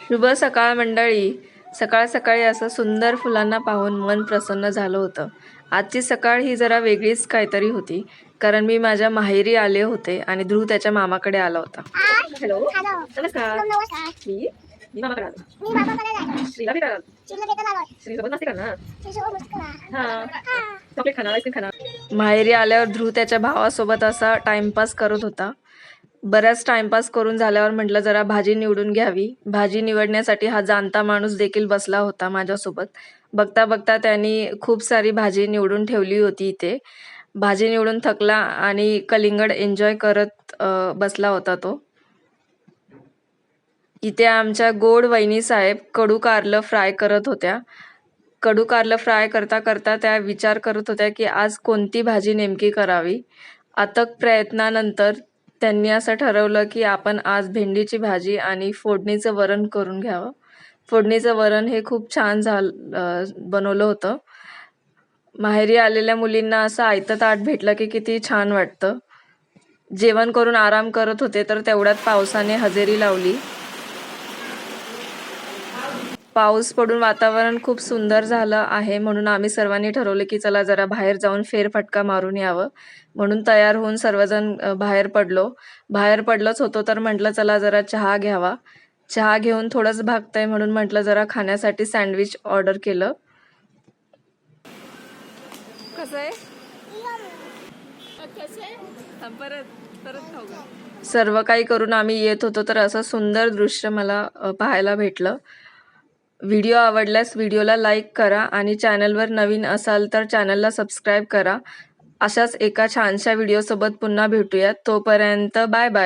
शुभ सकाळ मंडळी. सकाळ सकाळी असं सुंदर फुलांना पाहून मन प्रसन्न झालं होतं. आजची सकाळ ही जरा वेगळीच काहीतरी होती, कारण मी माझ्या माहेरी आले होते आणि ध्रुव त्याच्या मामाकडे आला होता. हॅलो, नमस्कार. मी मामाकडे आलो. श्रीला भेटायला आलो. श्रीसोबत मस्ती करणार. हां, चॉकलेट खाणार, आईस्क्रीम खाणार. माहेरी आल्यावर ध्रुव त्याच्या भावासोबत असा टाइमपास करत होता. बऱ्याच टाइमपास करून झाल्यावर म्हटलं जरा भाजी निवडून घ्यावी. भाजी निवडण्यासाठी हा जाणता माणूस देखील बसला होता माझ्यासोबत. बघता बघता त्यांनी खूप सारी भाजी निवडून ठेवली होती इथे. भाजी निवडून थकला आणि कलिंगड एन्जॉय करत बसला होता तो. इथे आमच्या गोड वहिनी साहेब कडू कारलं फ्राय करत होत्या. कडू कारलं फ्राय करता करता त्या विचार करत होत्या की आज कोणती भाजी नेमकी करावी. अथक प्रयत्नानंतर त्यांनी असं ठरवलं की आपण आज भेंडीची भाजी आणि फोडणीचं वरण करून घ्यावं. फोडणीचं वरण हे खूप छान बनवलं होतं. माहेरी आलेल्या मुलींना असं आयतं ताट भेटलं की किती छान वाटतं. जेवण करून आराम करत होते तर तेवढ्यात पावसाने हजेरी लावली. पाऊस पडून वातावरण खूप सुंदर झालं आहे, म्हणून आम्ही सर्वांनी ठरवलं की चला जरा बाहेर जाऊन फेरफटका मारून यावं. म्हणून तयार होऊन सर्वजण बाहेर पडलो. बाहेर पडलोच होतो तर म्हटलं चला जरा चहा घ्यावा. चहा घेऊन थोडंच भागतंय म्हणून म्हटलं जरा खाण्यासाठी सँडविच ऑर्डर केलं. कसं आहे? सर्व काही करून आम्ही येत होतो तर असं सुंदर दृश्य मला पाहायला भेटलं. व्हिडिओ आवडल्यास व्हिडिओला लाईक करा आणि चॅनलवर नवीन असाल तर चॅनलला सबस्क्राईब करा. अशाच एका छानशा व्हिडिओसोबत पुन्हा भेटूयात. तोपर्यंत बाय बाय.